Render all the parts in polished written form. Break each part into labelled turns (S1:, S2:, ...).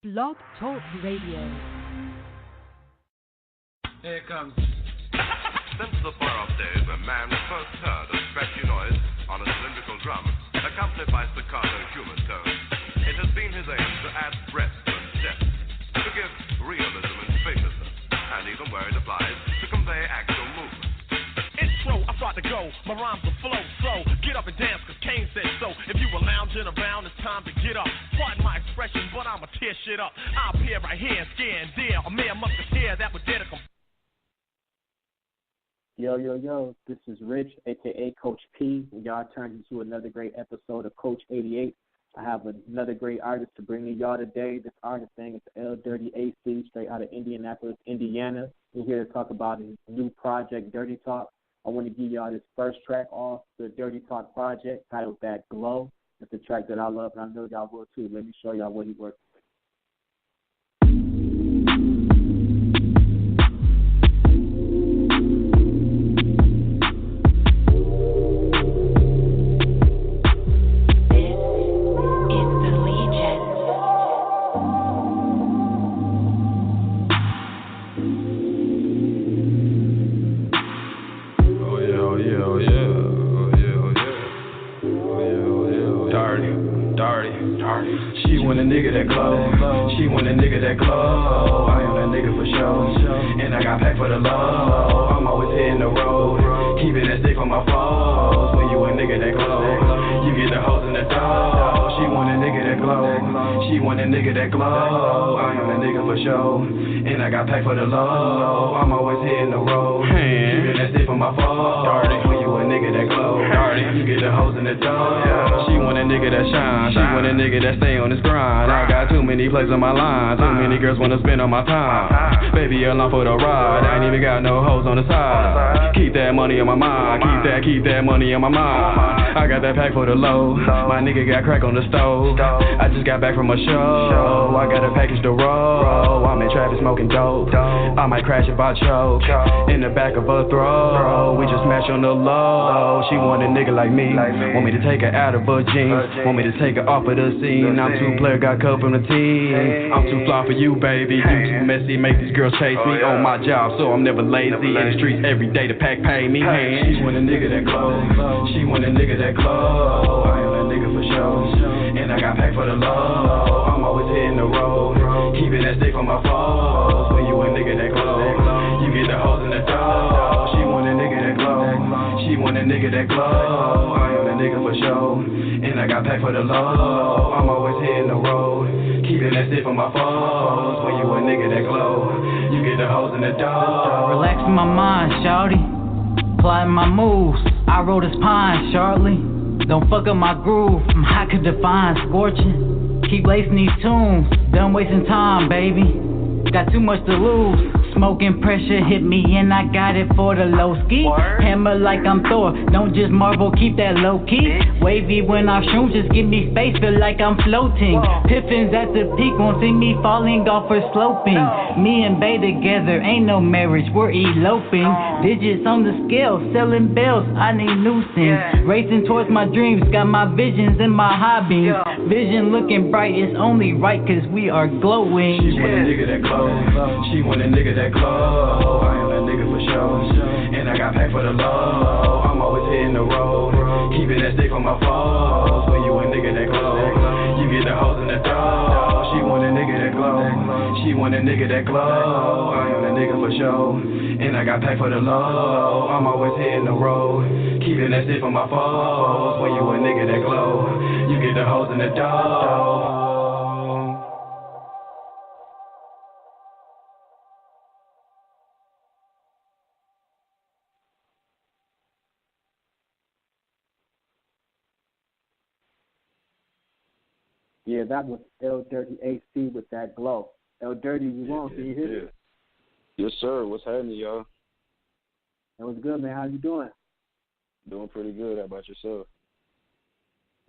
S1: Blog Talk Radio.
S2: Here it comes.
S3: Since the far-off days when man first heard a scratchy noise on a cylindrical drum, accompanied by staccato human tones, it has been his aim to add breadth and depth, to give realism and spaciousness, and even where it applies, to convey actual movement.
S4: Intro, I start to go, my rhymes will flow slow. Get up and dance, cause Kane said so. If you were lounging around, it's time to get up. Pardon my expression, but I'ma tear shit up. I'll appear right here, scared and dare. A mere musketeer that would dare to come.
S5: Yo, this is Rich, a.k.a. Coach P. Y'all turned into another great episode of Coach 88. I have another great artist to bring to y'all today. This artist thing is L Dirty AC, straight out of Indianapolis, Indiana. We're here to talk about his new project, Dirty Talk. I want to give y'all this first track off the Dirty Talk project titled That Glow. It's a track that I love, and I know y'all will too. Let me show y'all what he worked with.
S2: She want a nigga that glow. She want a nigga that glow. I am that nigga for sure. And I got packed for the low. I'm always hitting the road. Keeping that stick for my foes. When you a nigga that glow, you get the hoes in the door. She want a nigga that glow. She want a nigga that glow. I am that nigga for sure. And I got packed for the low. I'm always hitting the road. Keeping that stick for my foes. When you a nigga that glow, you get the hoes in the door. She want a nigga that shine. She want a nigga that stay on his grind. I got too many plays on my line. Too many girls wanna spend on my time. Baby, along for the ride. I ain't even got no hoes on the side. Keep that money on my mind. Keep that money on my mind. I got that pack for the low. My nigga got crack on the stove. I just got back from a show. I got a package to roll. I'm in traffic smoking dope. I might crash if I choke. In the back of a throw. We just smash on the low. She want a nigga like me. Want me to take her out of her jeans. Want me to take her off of the scene. I'm too player, got cut from the team. I'm too fly for you, baby. You too messy, make these girls chase me. On my job, so I'm never lazy. In the streets every day, the pack pay me. She want a nigga that glow. She want a nigga that glow. I am that nigga for sure. And I got packed for the low. I'm always hitting the road. Keeping that stick for my foes. When you a nigga that glow, you get the hoes in the door. She want a nigga that glow. She want a nigga that glow. I am that nigga for sure. And I got packed for the low. I'm always hitting the road. Keeping that stick for my foes. When you a nigga that glow, you get the hoes in the door.
S6: Relaxing my mind, shawty. Plotting my moves. I roll this pine, shortly. Don't fuck up my groove. I'm hot to define, scorching. Keep lacing these tunes. Done wasting time, baby. Got too much to lose. Smoking pressure hit me and I got it for the low ski. Hammer like I'm Thor, don't just marvel, keep that low key. Wavy when I shrooms, just give me space, feel like I'm floating. Piffins at the peak, won't see me falling off or sloping. Me and Bay together, ain't no marriage, we're eloping. Digits on the scale, selling bells, I need new things. Racing towards my dreams, got my visions and my hobbies. Vision looking bright, it's only right cause we are glowing.
S2: She want a nigga that glow. She want a nigga that glow. I am that nigga for sure. And I got packed for the low. I'm always hitting the road. Keeping that stick for my foes. When you a nigga that glow, you get the hoes in the door. She want a nigga that glow. She want a nigga that glow. I am that nigga for sure. And I got packed for the low. I'm always hitting the road. Keeping that stick for my foes. When you a nigga that glow, you get the hoes in the door.
S5: Yeah, that was L Dirty AC with That Glow. L Dirty, you on? Can you hear me?
S7: Yes, sir. What's happening, y'all?
S5: That was good, man. How you doing?
S7: Doing pretty good. How about yourself?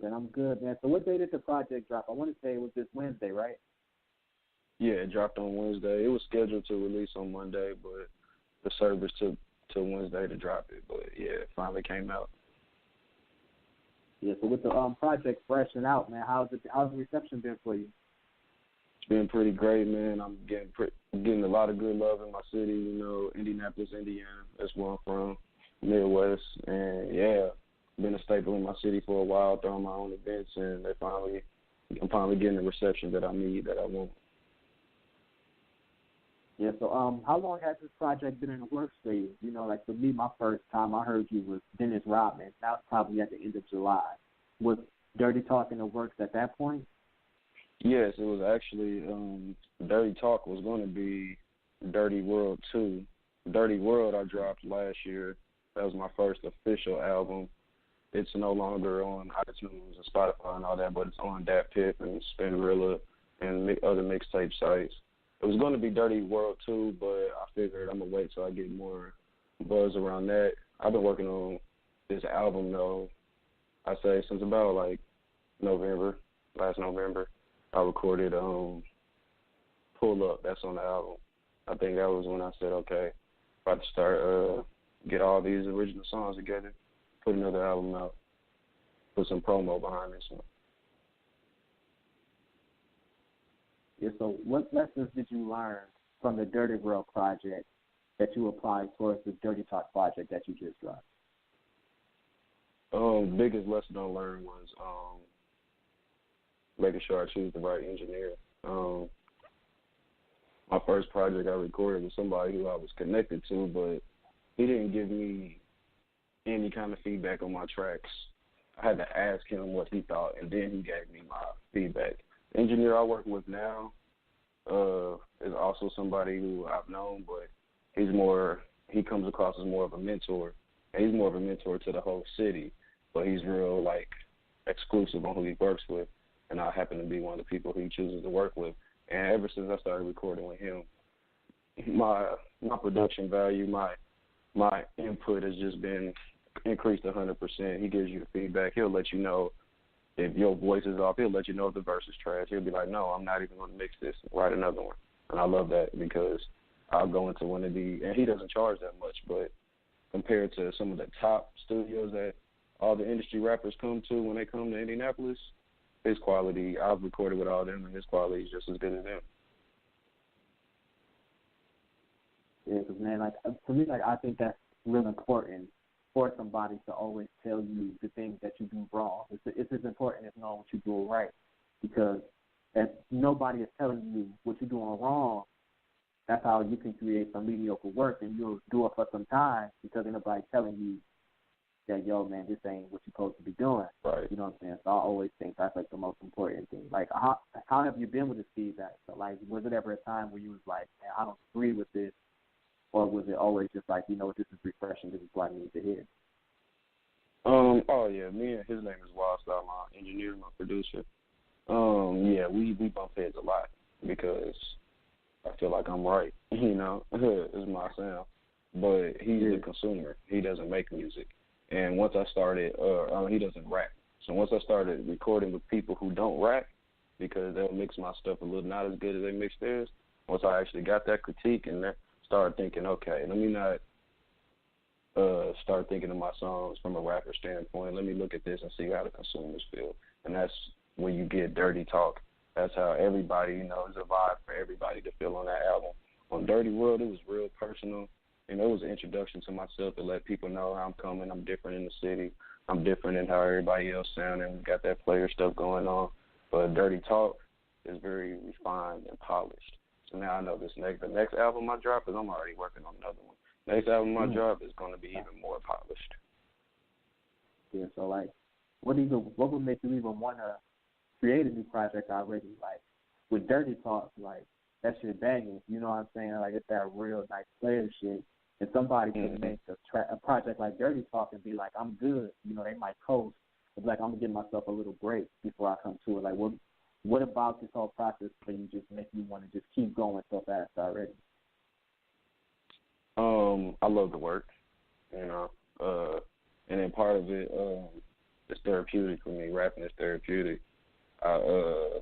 S5: Man, I'm good, man. So what day did the project drop? I want to say it was this Wednesday, right?
S7: Yeah, it dropped on Wednesday. It was scheduled to release on Monday, but the servers took till Wednesday to drop it. But, yeah, it finally came out.
S5: Yeah, so with the project fresh and out, man, how's the reception been for you?
S7: It's been pretty great, man. I'm getting a lot of good love in my city, Indianapolis, Indiana. That's where I'm from, Midwest. And, yeah, been a staple in my city for a while, throwing my own events, and I'm finally getting the reception that I need, that I want.
S5: Yeah, so how long has this project been in the works for you? Like for me, my first time I heard you was Dennis Rodman. That was probably at the end of July. Was Dirty Talk in the works at that point?
S7: Yes, it was actually Dirty Talk was going to be Dirty World 2. Dirty World I dropped last year. That was my first official album. It's no longer on iTunes and Spotify and all that, but it's on Dat Piff and Spinrilla and other mixtape sites. It was going to be Dirty World 2, but I figured I'm going to wait till I get more buzz around that. I've been working on this album, though, I say since about, last November. I recorded Pull Up. That's on the album. I think that was when I said, okay, about to start, get all these original songs together, put another album out, put some promo behind this one.
S5: Yeah, so what lessons did you learn from the Dirty World project that you applied towards the Dirty Talk project that you just dropped?
S7: Biggest lesson I learned was making sure I choose the right engineer. My first project I recorded with somebody who I was connected to, but he didn't give me any kind of feedback on my tracks. I had to ask him what he thought, and then he gave me my feedback. The engineer I work with now is also somebody who I've known, but he comes across as more of a mentor, and he's more of a mentor to the whole city, but he's real, exclusive on who he works with, and I happen to be one of the people who he chooses to work with. And ever since I started recording with him, my production value, my input has just been increased 100%. He gives you the feedback. He'll let you know if your voice is off. He'll let you know if the verse is trash. He'll be like, no, I'm not even going to mix this. Write another one. And I love that because I'll go into one of and he doesn't charge that much, but compared to some of the top studios that all the industry rappers come to when they come to Indianapolis, his quality, I've recorded with all of them, and his quality is just as good as them.
S5: Yeah, because, man, for me, I think that's real important for somebody to always tell you the things that you do wrong. It's as important as knowing what you're doing right, because if nobody is telling you what you're doing wrong, that's how you can create some mediocre work, and you'll do it for some time because ain't nobody telling you that, yo, man, this ain't what you're supposed to be doing.
S7: Right.
S5: You know what I'm saying? So I always think that's, the most important thing. How have you been with this feedback? So, was it ever a time where you was like, man, I don't agree with this? Or was it always just this is refreshing, this is what I need to hear?
S7: Oh, yeah, me and his name is Wildstyle, my engineer, my producer. Yeah, we bump heads a lot because I feel like I'm right, it's my sound. But he's a consumer. He doesn't make music. And once I started, he doesn't rap. So once I started recording with people who don't rap, because they'll mix my stuff a little not as good as they mix theirs, once I actually got that critique and started thinking, okay, let me not start thinking of my songs from a rapper standpoint. Let me look at this and see how the consumers feel. And that's when you get Dirty Talk. That's how everybody, it's a vibe for everybody to feel on that album. On Dirty World, it was real personal. It was an introduction to myself to let people know how I'm coming. I'm different in the city. I'm different in how everybody else sounding. We got that player stuff going on. But Dirty Talk is very refined and polished. So now I know the next album I drop is I'm already working on another one. Next album I drop is going to be even more polished.
S5: Yeah, so what would make you even want to create a new project already? With Dirty Talk, that shit banging. You know what I'm saying? It's that real nice player shit. And somebody can make a project like Dirty Talk and be like, I'm good. They might coast. But I'm going to give myself a little break before I come to it. What about this whole process for you just make you want to just keep going so fast already?
S7: I love the work, and then part of it is therapeutic for me. Rapping is therapeutic. I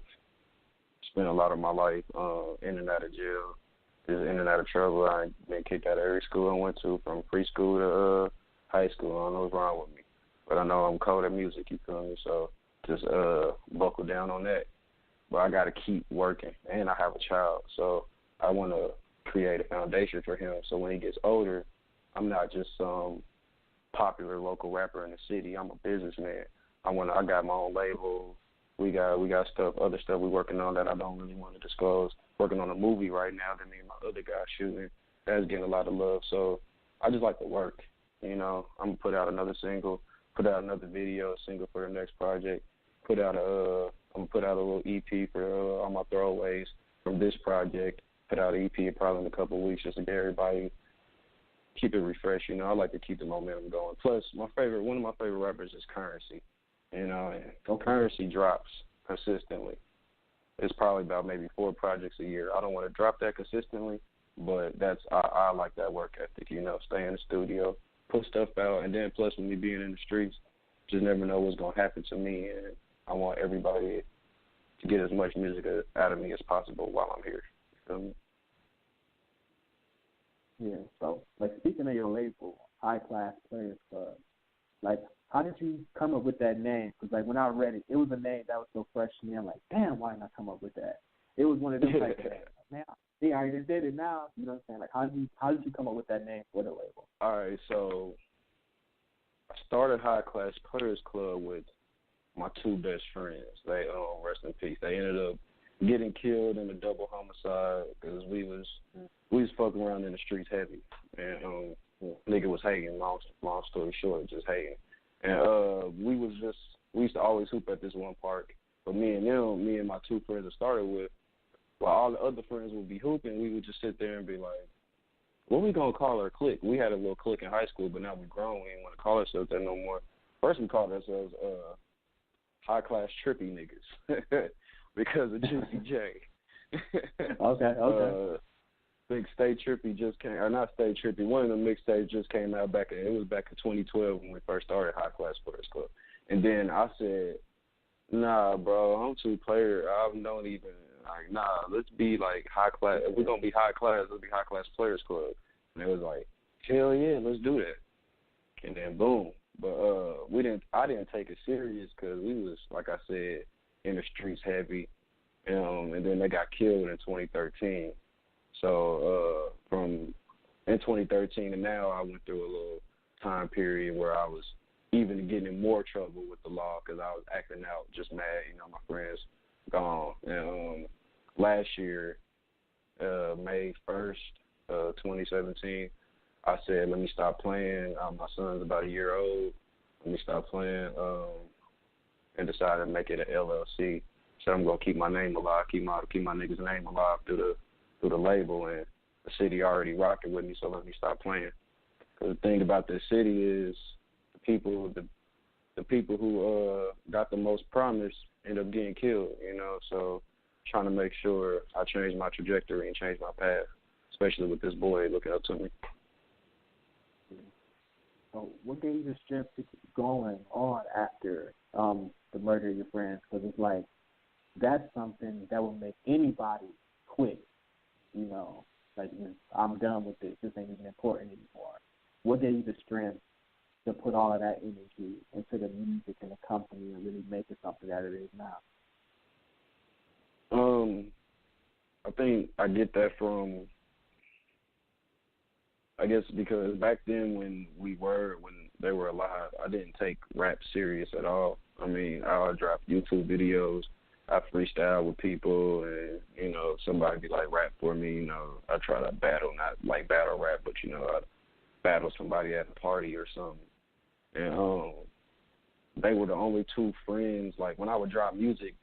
S7: spent a lot of my life in and out of jail, just in and out of trouble. I been kicked out of every school I went to, from preschool to high school. I don't know what's wrong with me, but I know I'm cold at music, you feel me? So just buckle down on that. but I got to keep working, and I have a child, so I want to create a foundation for him so when he gets older, I'm not just some popular local rapper in the city. I'm a businessman. I got my own label. We got other stuff we're working on that I don't really want to disclose. Working on a movie right now that me and my other guy shooting. That's getting a lot of love. So I just like to work. I'm gonna put out another single, put out another video, single for the next project. I'm gonna put out a little EP for all my throwaways from this project. Put out an EP probably in a couple of weeks just to get everybody keep it refreshed. I like to keep the momentum going. Plus, one of my favorite rappers is Currency. And Currency drops consistently. It's probably about maybe 4 projects a year. I don't want to drop that consistently, but I like that work ethic. Stay in the studio, put stuff out, and then plus with me being in the streets, just never know what's gonna happen to me, and I want everybody to get as much music out of me as possible while I'm here. You feel me?
S5: Yeah, so, speaking of your label, High Class Players Club, how did you come up with that name? Because, when I read it, it was a name that was so fresh to me. I'm like, damn, why didn't I come up with that? It was one of those, man, I just did it now. You know what I'm saying? How did you come up with that name for the label?
S7: All right, so I started High Class Players Club with my 2 best friends. They, rest in peace. They ended up getting killed in a double homicide because we was fucking around in the streets heavy, and nigga was hating. Long story short, just hating. And we used to always hoop at this one park. But me and my 2 friends I started with, while all the other friends would be hooping, we would just sit there and be like, what we gonna call our clique? We had a little clique in high school, but now we grown. We ain't want to call ourselves that no more. First we called ourselves High Class Trippy Niggas because of Juicy J.
S5: Okay.
S7: I think Stay Trippy just came, or not Stay Trippy, one of the mixtapes just came out back in 2012 when we first started High Class Players Club. And then I said, nah, bro, I'm too player. I don't even, let's be high class. If we're going to be high class, let's be High Class Players Club. And it was like, hell yeah, let's do that. And then boom. But I didn't take it serious because we was, like I said, in the streets heavy. And then they got killed in 2013. So from in 2013 and now, I went through a little time period where I was even getting in more trouble with the law because I was acting out just mad. My friends gone. And last year, May 1st, 2017, I said, let me stop playing. My son's about a year old. Let me stop playing and decided to make it an LLC. So I'm going to keep my name alive, keep my niggas' name alive through the label, and the city already rocking with me, so let me stop playing. Because the thing about this city is the people who got the most promise end up getting killed, so trying to make sure I change my trajectory and change my path, especially with this boy looking up to me.
S5: So what gave you the strength to keep going on after the murder of your friends? Because it's that's something that will make anybody quit. I'm done with this. This ain't even important anymore. What gave you the strength to put all of that energy into the music and the company and really make it something that it is now?
S7: I think I get that from, I guess, because back then when they were alive, I didn't take rap serious at all. I mean, I would drop YouTube videos. I freestyle with people, and somebody be like, rap for me. I try to battle, not like battle rap, but I battle somebody at a party or something. And they were the only 2 friends. Like when I would drop music,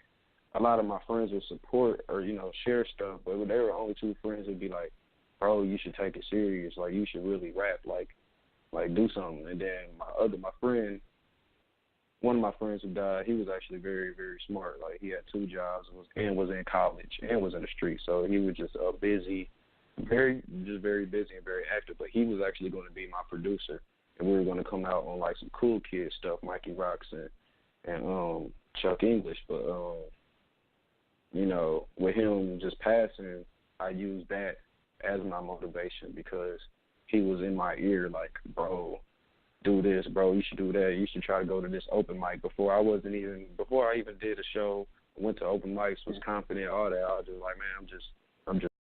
S7: a lot of my friends would support or share stuff, but they were the only 2 friends who'd be like, bro, you should take it serious. Like you should really rap. Like do something. And then my friend. One of my friends who died, he was actually very, very smart. Like, he had 2 jobs and was in college and was in the streets. So he was just busy, very busy and very active. But he was actually going to be my producer. And we were going to come out on, some Cool Kid stuff, Mikey Rocks and Chuck English. But, with him just passing, I used that as my motivation because he was in my ear like, bro, do this, bro, you should do that. You should try to go to this open mic. Before I even did a show went to open mics, was confident, all that. I was just like, man, I'm just